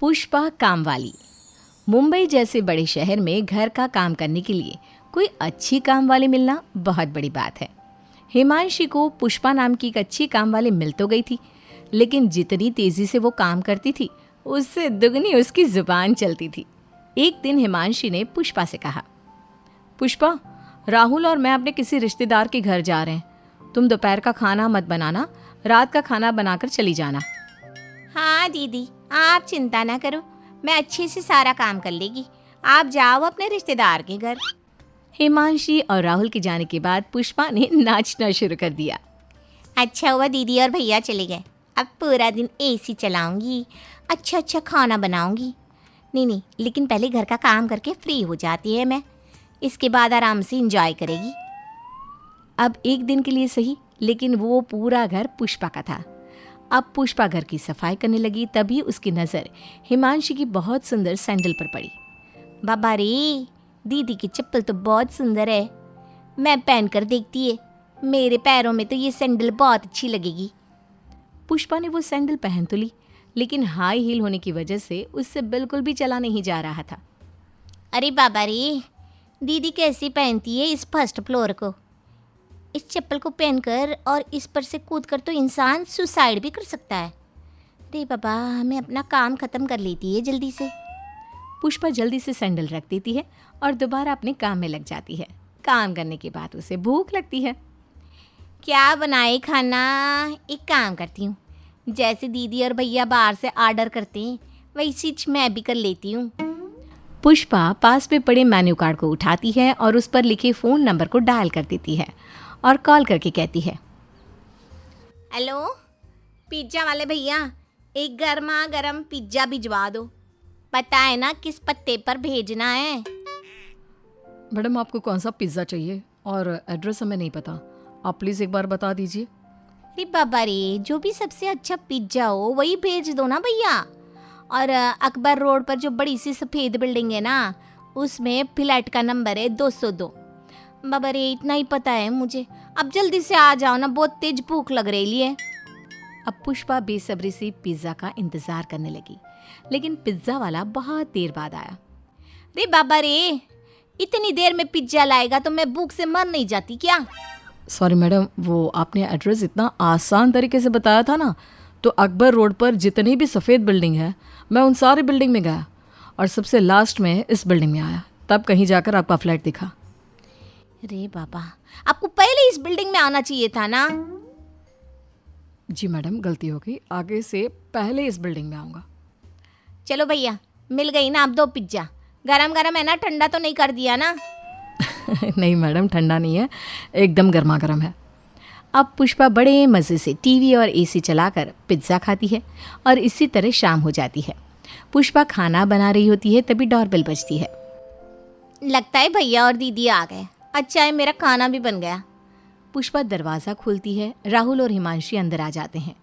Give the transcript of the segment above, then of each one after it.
पुष्पा कामवाली। मुंबई जैसे बड़े शहर में घर का काम करने के लिए कोई अच्छी काम वाली मिलना बहुत बड़ी बात है। हिमांशी को पुष्पा नाम की एक अच्छी काम वाली मिल तो गई थी, लेकिन जितनी तेजी से वो काम करती थी उससे दुगनी उसकी जुबान चलती थी। एक दिन हिमांशी ने पुष्पा से कहा, पुष्पा, राहुल और मैं अपने किसी रिश्तेदार के घर जा रहे हैं। तुम दोपहर का खाना मत बनाना, रात का खाना बनाकर चली जाना। हाँ दीदी, आप चिंता ना करो, मैं अच्छे से सारा काम कर लेगी। आप जाओ अपने रिश्तेदार के घर। हिमांशी और राहुल के जाने के बाद पुष्पा ने नाचना शुरू कर दिया। अच्छा हुआ दीदी और भैया चले गए, अब पूरा दिन एसी चलाऊंगी, अच्छा अच्छा खाना बनाऊंगी। नहीं, लेकिन पहले घर का काम करके फ्री हो जाती है मैं, इसके बाद आराम से एंजॉय करेगी। अब एक दिन के लिए सही, लेकिन वो पूरा घर पुष्पा का था। अब पुष्पा घर की सफाई करने लगी, तभी उसकी नज़र हिमांशी की बहुत सुंदर सैंडल पर पड़ी। बाबा रे, दीदी की चप्पल तो बहुत सुंदर है, मैं पहन कर देखती है, मेरे पैरों में तो ये सैंडल बहुत अच्छी लगेगी। पुष्पा ने वो सैंडल पहन तो ली, लेकिन हाई हील होने की वजह से उससे बिल्कुल भी चला नहीं जा रहा था। अरे बाबा रे, दीदी कैसी पहनती है इस फर्स्ट फ्लोर को? इस चप्पल को पहनकर और इस पर से कूदकर तो इंसान सुसाइड भी कर सकता है। रे बाबा, मैं अपना काम ख़त्म कर लेती है जल्दी से। पुष्पा जल्दी से सैंडल रख देती है और दोबारा अपने काम में लग जाती है। काम करने के बाद उसे भूख लगती है। क्या बनाए खाना? एक काम करती हूँ, जैसे दीदी और भैया बाहर से ऑर्डर करते हैं वैसी मैं भी कर लेती हूँ। पुष्पा पास में पड़े मेन्यू कार्ड को उठाती है और उस पर लिखे फ़ोन नंबर को डायल कर देती है और कॉल करके कहती है, हेलो पिज्ज़ा वाले भैया, एक गर्मा गर्म पिज्ज़ा भिजवा दो। पता है ना किस पत्ते पर भेजना है? मैडम, आपको कौन सा पिज़्ज़ा चाहिए और एड्रेस हमें नहीं पता, आप प्लीज़ एक बार बता दीजिए। अरे बाबा रे, जो भी सबसे अच्छा पिज्ज़ा हो वही भेज दो ना भैया। और अकबर रोड पर जो बड़ी सी सफ़ेद बिल्डिंग है ना, उसमें फ्लैट का नंबर है 202। बाबा रे, इतना ही पता है मुझे, अब जल्दी से आ जाओ ना, बहुत तेज भूख लग रही है। अब पुष्पा बेसब्री से पिज़्ज़ा का इंतज़ार करने लगी, लेकिन पिज़्ज़ा वाला बहुत देर बाद आया। रे बाबा रे, इतनी देर में पिज्ज़ा लाएगा तो मैं भूख से मर नहीं जाती क्या? सॉरी मैडम, वो आपने एड्रेस इतना आसान तरीके से बताया था ना, तो अकबर रोड पर जितनी भी सफ़ेद बिल्डिंग है मैं उन सारी बिल्डिंग में गया और सबसे लास्ट में इस बिल्डिंग में आया, तब कहीं जाकर आपका फ्लैट दिखा। रे बाबा, आपको पहले इस बिल्डिंग में आना चाहिए था ना। जी मैडम, गलती हो गई, आगे से पहले इस बिल्डिंग में आऊँगा। चलो भैया, मिल गई ना आप 2 पिज्ज़ा। गरम गरम है ना, ठंडा तो नहीं कर दिया ना? नहीं मैडम, ठंडा नहीं है, एकदम गर्मा गर्म है। अब पुष्पा बड़े मज़े से टीवी और एसी चलाकर पिज़्ज़ा खाती है और इसी तरह शाम हो जाती है। पुष्पा खाना बना रही होती है, तभी डोरबेल बजती है। लगता है भैया और दीदी आ गए, अच्छा है मेरा खाना भी बन गया। पुष्पा दरवाज़ा खोलती है, राहुल और हिमांशी अंदर आ जाते हैं।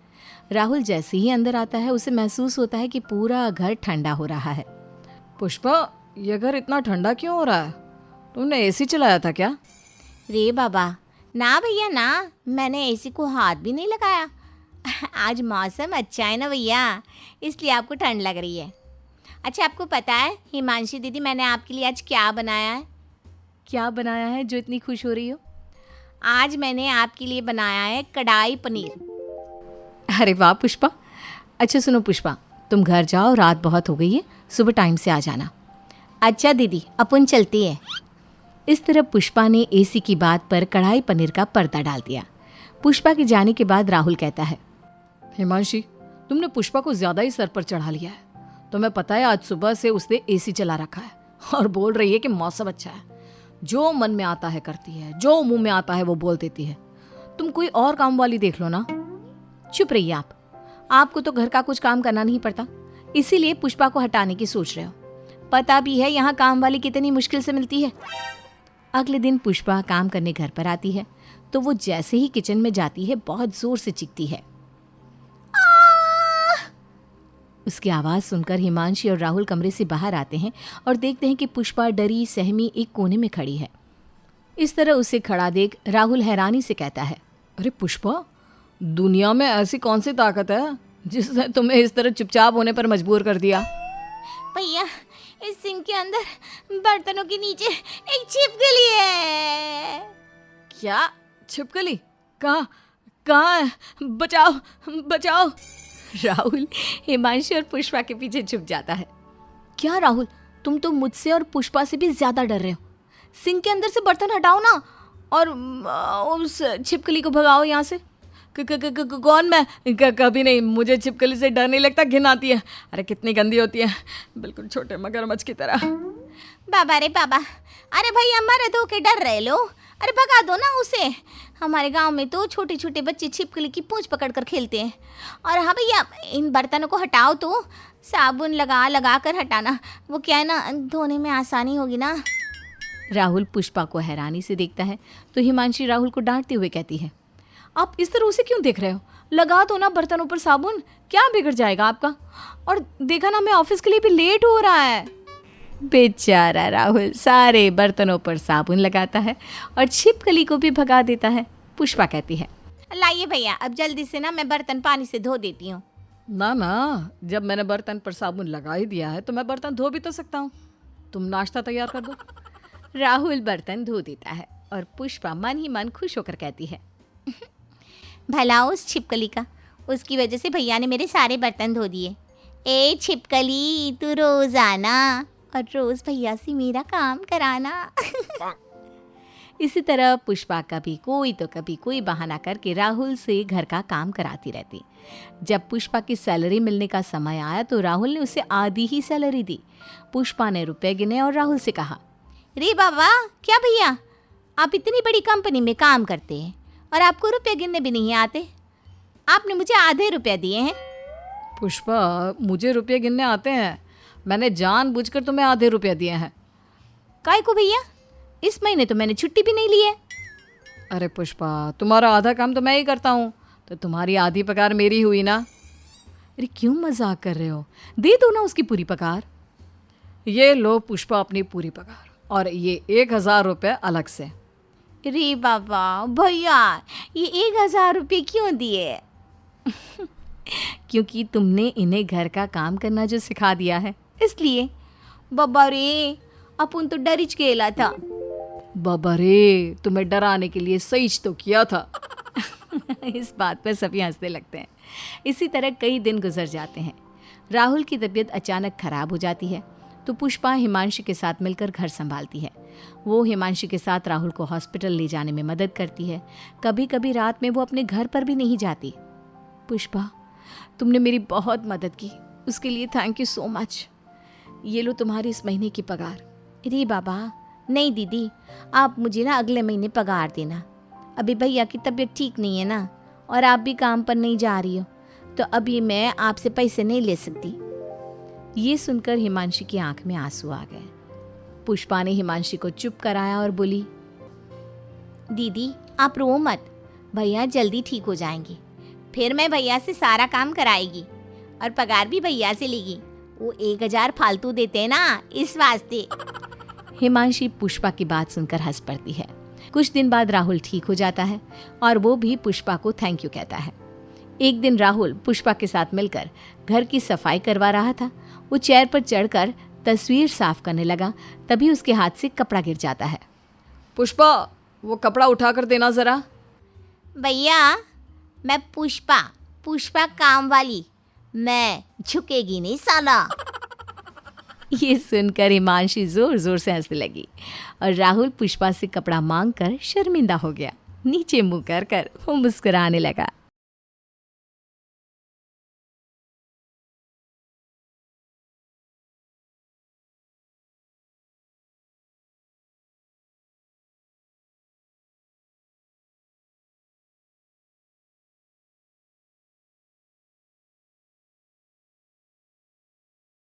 राहुल जैसे ही अंदर आता है उसे महसूस होता है कि पूरा घर ठंडा हो रहा है। पुष्पा, ये घर इतना ठंडा क्यों हो रहा है? तुमने एसी चलाया था क्या? रे बाबा, ना भैया ना, मैंने एसी को हाथ भी नहीं लगाया। आज मौसम अच्छा है ना भैया, इसलिए आपको ठंड लग रही है। अच्छा, आपको पता है हिमांशी दीदी, मैंने आपके लिए आज क्या बनाया है? क्या बनाया है जो इतनी खुश हो रही हो? आज मैंने आपके लिए बनाया है कढ़ाई पनीर। अरे वाह पुष्पा। अच्छा सुनो पुष्पा, तुम घर जाओ, रात बहुत हो गई है, सुबह टाइम से आ जाना। अच्छा दीदी, अपन चलती है। इस तरह पुष्पा ने एसी की बात पर कढ़ाई पनीर का पर्दा डाल दिया। पुष्पा के जाने के बाद राहुल कहता है, हिमांशी, तुमने पुष्पा को ज़्यादा ही सर पर चढ़ा लिया है। तुम्हें पता है आज सुबह से उसने एसी चला रखा है और बोल रही है कि मौसम अच्छा है। जो मन में आता है करती है, जो मुंह में आता है वो बोल देती है। तुम कोई और काम वाली देख लो ना। चुप रहिए आप, आपको तो घर का कुछ काम करना नहीं पड़ता, इसीलिए पुष्पा को हटाने की सोच रहे हो। पता भी है यहाँ काम वाली कितनी मुश्किल से मिलती है। अगले दिन पुष्पा काम करने घर पर आती है तो वो जैसे ही किचन में जाती है बहुत जोर से चीखती है। उसकी आवाज़ सुनकर हिमांशी और राहुल कमरे से बाहर आते हैं और देखते हैं कि पुष्पा डरी सहमी एक कोने में खड़ी है। इस तरह उसे खड़ा देख राहुल हैरानी से कहता है, अरे पुष्पा, दुनिया में ऐसी कौन सी ताकत है जिसने तुम्हें इस तरह चुपचाप होने पर मजबूर कर दिया? भैया इस सिंक के अंदर बर्तनों के नीचे एक छिपकली है। क्या छिपकली? कहाँ कहाँ है? बचाओ बचाओ। राहुल हिमांशु और पुष्पा के पीछे छुप जाता है। क्या राहुल, तुम तो मुझसे और पुष्पा से भी ज्यादा डर रहे हो। सिंक के अंदर से बर्तन हटाओ ना और उस छिपकली को भगाओ यहाँ से। कौन मैं? कभी नहीं, मुझे छिपकली से डर नहीं लगता, घिन आती है। अरे कितनी गंदी होती है, बिल्कुल छोटे मगरमच्छ की तरह। बाबा रे बाबा, अरे भैया मर्द होके डर रहे लो, अरे भगा दो ना उसे। हमारे गांव में तो छोटे छोटे बच्चे छिपकली की पूंछ पकड़ कर खेलते हैं। और हाँ भैया, इन बर्तनों को हटाओ तो साबुन लगा लगा कर हटाना, वो क्या है ना, धोने में आसानी होगी ना। राहुल पुष्पा को हैरानी से देखता है तो हिमांशी राहुल को डांटते हुए कहती है, आप इस तरह उसे क्यों देख रहे हो? लगा दो ना बर्तनों पर साबुन, क्या बिगड़ जाएगा आपका? और देखा ना, मैं ऑफिस के लिए भी लेट हो रहा है। बेचारा राहुल सारे बर्तनों पर साबुन लगाता है और छिपकली को भी भगा देता है। पुष्पा कहती है, लाइए भैया, अब जल्दी से ना मैं बर्तन पानी से धो देती हूँ। ना, जब मैंने बर्तन पर साबुन लगा ही दिया है तो मैं बर्तन धो भी तो सकता हूँ। तुम नाश्ता तैयार कर दो। राहुल बर्तन धो देता है और पुष्पा मन ही मन खुश होकर कहती है, भला उस छिपकली का, उसकी वजह से भैया ने मेरे सारे बर्तन धो दिए। ए छिपकली, तू रोज आना और रोज भैया से मेरा काम कराना। इसी तरह पुष्पा कभी कोई बहाना करके राहुल से घर का काम कराती रहती। जब पुष्पा की सैलरी मिलने का समय आया तो राहुल ने उसे आधी ही सैलरी दी। पुष्पा ने रुपए गिने और राहुल से कहा, रे बाबा, क्या भैया, आप इतनी बड़ी कंपनी में काम करते हैं और आपको रुपए गिनने भी नहीं आते? आपने मुझे आधे रुपए दिए हैं। पुष्पा, मुझे रुपये गिनने आते हैं, मैंने जानबूझकर तुम्हें आधे रुपये दिए हैं। काय को भैया? इस महीने तो मैंने छुट्टी भी नहीं ली है। अरे पुष्पा, तुम्हारा आधा काम तो मैं ही करता हूँ, तो तुम्हारी आधी पगार मेरी हुई ना। अरे क्यों मजाक कर रहे हो? दे दो ना उसकी पूरी पगार। ये लो पुष्पा अपनी पूरी पगार, और ये 1000 रुपये अलग से। रे बाबा, भैया ये 1000 रुपये क्यों दिए? क्योंकि तुमने इन्हें घर का काम करना जो सिखा दिया है, इसलिए। बाबा रे, अपन तो डरिच गेला था। बाबा रे, तुम्हें डराने के लिए सही तो किया था। इस बात पर सभी हंसने लगते हैं। इसी तरह कई दिन गुजर जाते हैं। राहुल की तबीयत अचानक खराब हो जाती है तो पुष्पा हिमांशु के साथ मिलकर घर संभालती है। वो हिमांशु के साथ राहुल को हॉस्पिटल ले जाने में मदद करती है। कभी कभी रात में वो अपने घर पर भी नहीं जाती। पुष्पा, तुमने मेरी बहुत मदद की, उसके लिए थैंक यू सो मच। ये लो तुम्हारी इस महीने की पगार। रे बाबा, नहीं दीदी, आप मुझे ना अगले महीने पगार देना। अभी भैया की तबीयत ठीक नहीं है ना, और आप भी काम पर नहीं जा रही हो, तो अभी मैं आपसे पैसे नहीं ले सकती। ये सुनकर हिमांशु की आंख में आंसू आ गए। पुष्पा ने हिमांशु को चुप कराया और बोली, दीदी आप रो मत, भैया जल्दी ठीक हो जाएंगे। फिर मैं भैया से सारा काम कराएगी और पगार भी भैया से लेगी। वो 1000 फालतू देते हैं ना, इस वास्ते। हिमांशी पुष्पा की बात सुनकर हंस पड़ती है। कुछ दिन बाद राहुल ठीक हो जाता है और वो भी पुष्पा को थैंक यू कहता है। एक दिन राहुल पुष्पा के साथ मिलकर घर की सफाई करवा रहा था। वो चेयर पर चढ़कर तस्वीर साफ करने लगा, तभी उसके हाथ से कपड़ा गिर जाता है। पुष्पा, वो कपड़ा उठाकर देना जरा। भैया, मैं पुष्पा काम वाली, मैं झुकेगी नहीं साला। ये सुनकर हिमांशी जोर जोर से हंसने लगी और राहुल पुष्पा से कपड़ा मांगकर शर्मिंदा हो गया। नीचे मुंह कर वो मुस्कुराने लगा।